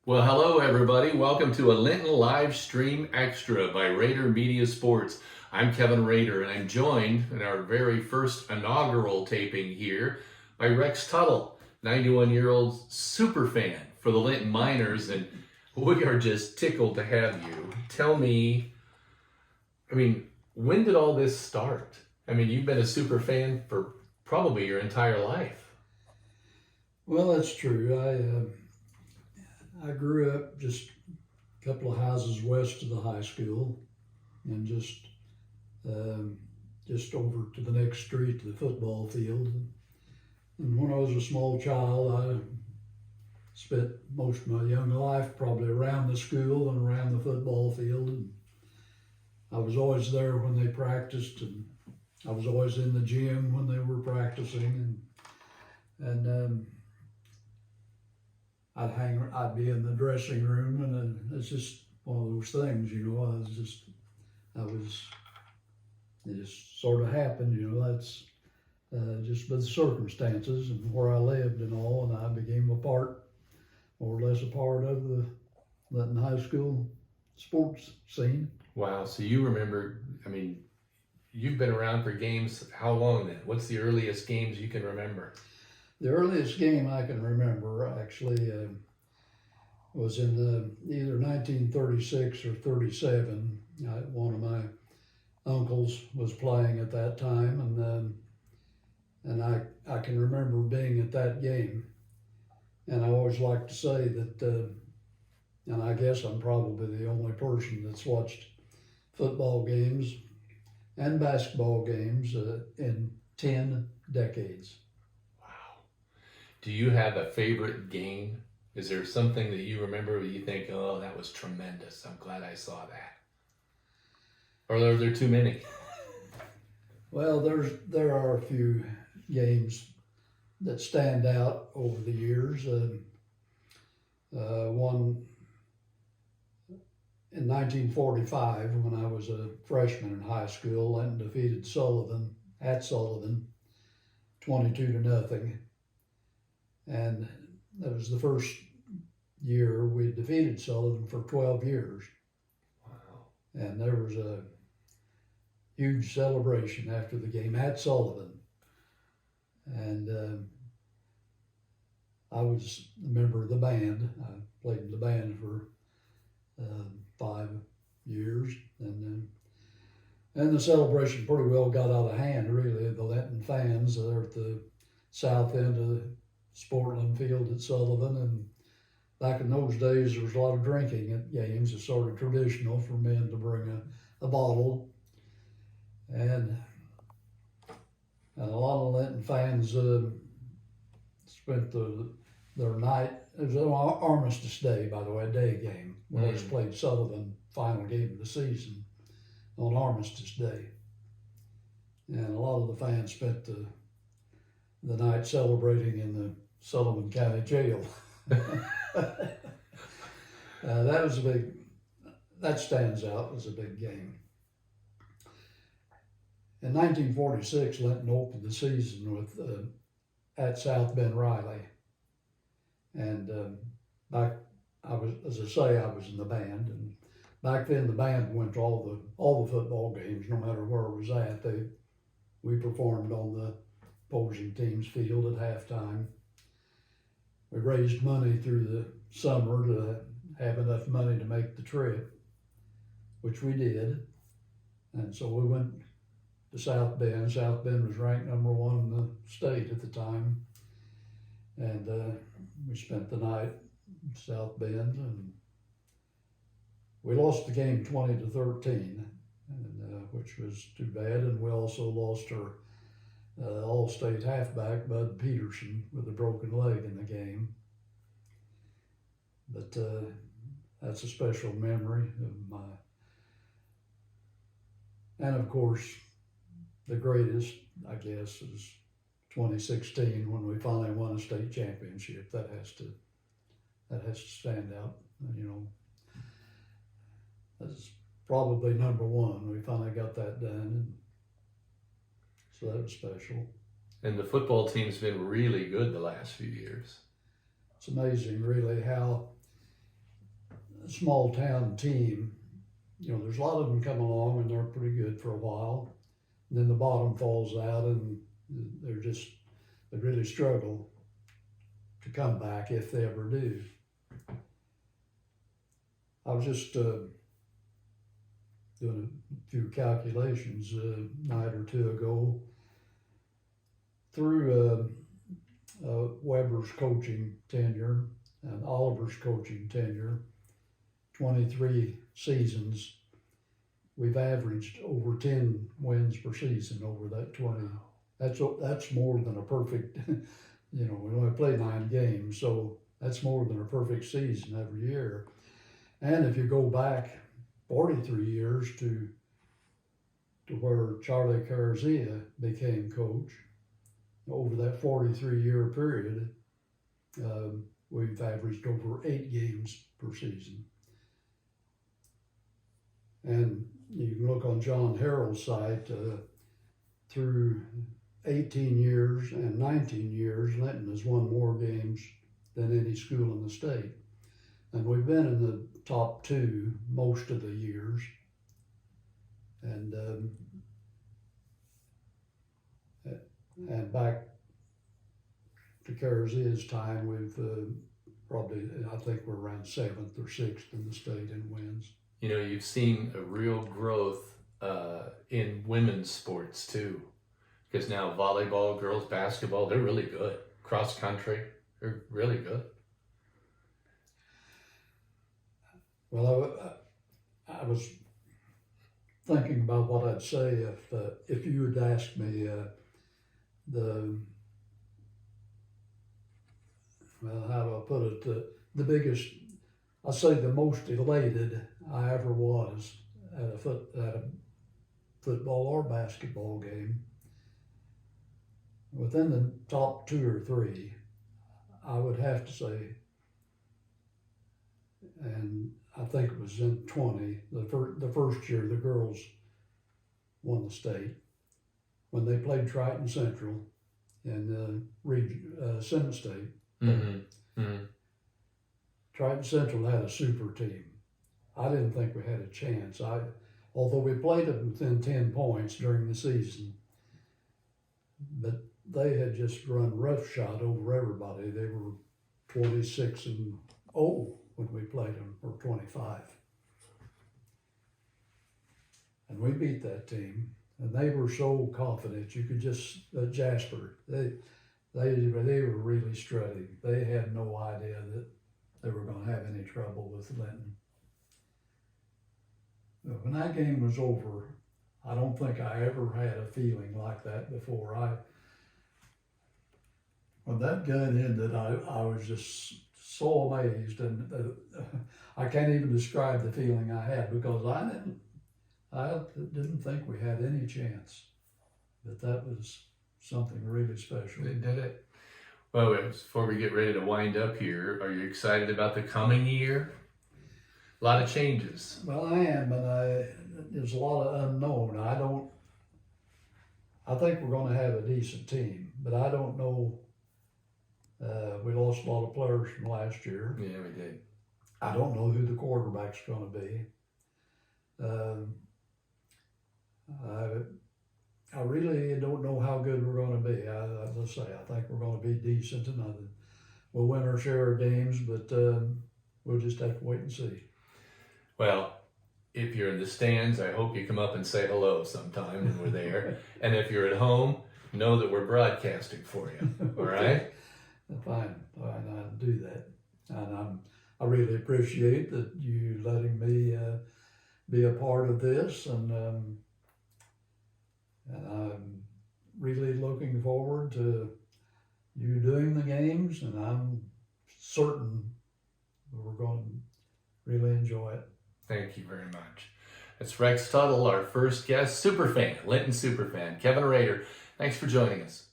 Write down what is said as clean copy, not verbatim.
Well, hello everybody. Welcome to a Linton Live Stream Extra by Rader Media Sports. I'm Kevin Rader, and I'm joined in our very first inaugural taping here by Rex Tuttle, 91-year-old superfan for the Linton Miners, and we are just tickled to have you. Tell me, when did all this start? You've been a super fan for probably your entire life. Well, that's true. I grew up just a couple of houses west of the high school, and just over to the next street to the football field. And when I was a small child, I spent most of my young life probably around the school and around the football field. And I was always there when they practiced, and I was always in the gym when they were practicing, and I'd be in the dressing room, and it's just one of those things, it just sort of happened, that's just by the circumstances and where I lived and all, and I became more or less a part of the Linton High School sports scene. Wow, so you remember, you've been around for games how long then? What's the earliest games you can remember? The earliest game I can remember actually was in either 1936 or 37. One of my uncles was playing at that time, and I can remember being at that game. And I always like to say that, and I guess I'm probably the only person that's watched football games and basketball games in 10 decades. Do you have a favorite game? Is there something that you remember where you think, oh, that was tremendous, I'm glad I saw that? Or are there too many? Well, there are a few games that stand out over the years. One in 1945, when I was a freshman in high school, Linton defeated Sullivan at Sullivan 22-0. And that was the first year we defeated Sullivan for 12 years. Wow. And there was a huge celebration after the game at Sullivan. And I was a member of the band. I played in the band for 5 years. And the celebration pretty well got out of hand, really. The Linton fans are at the south end of the Sportland Field at Sullivan, and back in those days there was a lot of drinking at games. It's sort of traditional for men to bring a bottle, and a lot of Linton fans spent their night. It was an Armistice Day, by the way, a day game. We always played Sullivan final game of the season on Armistice Day, and a lot of the fans spent the night celebrating in the Sullivan County Jail. That stands out as a big game. In 1946, Linton opened the season with at South Bend Riley. And back, I was in the band, and back then the band went to all the football games, no matter where it was at. We performed on the opposing team's field at halftime. We raised money through the summer to have enough money to make the trip, which we did. And so we went to South Bend. South Bend was ranked #1 in the state at the time. And we spent the night in South Bend, and we lost the game 20-13, which was too bad. And we also lost our all-state halfback, Bud Peterson, with a broken leg in the game. But that's a special memory of mine. And of course, the greatest, I guess, is 2016 when we finally won a state championship. That has to stand out. That's probably #1. We finally got that done. So that was special. And the football team's been really good the last few years. It's amazing, really, how small town team, there's a lot of them come along and they're pretty good for a while. And then the bottom falls out and they really struggle to come back if they ever do. I was just doing a few calculations a night or two ago through Weber's coaching tenure and Oliver's coaching tenure, 23 seasons. We've averaged over 10 wins per season over that 20. That's more than a perfect, we only play 9 games, so that's more than a perfect season every year. And if you go back 43 years to where Charlie Carzia became coach, over that 43-year period, we've averaged over 8 games per season. And you can look on John Harrell's site, through 18 years and 19 years, Linton has won more games than any school in the state. And we've been in the top 2 most of the years. And back to Carzia's time, we've I think we're around 7th or 6th in the state in wins. You've seen a real growth in women's sports too, because now volleyball, girls basketball, they're really good. Cross country, they're really good. Well, I was thinking about what I'd say if you had asked me how do I put it? The biggest, I'll say the most elated I ever was at a football or basketball game. Within the top 2 or 3, I would have to say, and I think it was in 20, the first year the girls won the state, when they played Triton Central in Senate State. Mm-hmm. Mm-hmm. Triton Central had a super team. I didn't think we had a chance. Although we played them within 10 points during the season, but they had just run roughshod over everybody. They were 26-0 when we played them, or 25. And we beat that team, and they were so confident. You could just, Jasper, they were really strutting. They had no idea that they were going to have any trouble with Linton. But when that game was over, I don't think I ever had a feeling like that before. When that gun ended, I was just so amazed, and I can't even describe the feeling I had, because I didn't think we had any chance. But that was something really special. They did it. Well, before we get ready to wind up here, are you excited about the coming year? A lot of changes. Well, I am, but there's a lot of unknown. I think we're going to have a decent team, but I don't know. We lost a lot of players from last year. Yeah, we did. I don't know who the quarterback's going to be. I really don't know how good we're going to be. Let's say I think we're going to be decent, and we'll win our share of games, but we'll just have to wait and see. Well, if you're in the stands, I hope you come up and say hello sometime when we're there. And if you're at home, know that we're broadcasting for you. All right? Fine, I'll do that. And I really appreciate that you letting me be a part of this, and I'm really looking forward to you doing the games, and I'm certain we're going to really enjoy it. Thank you very much. That's Rex Tuttle, our first guest, Superfan, Linton Superfan. Kevin Rader, thanks for joining us.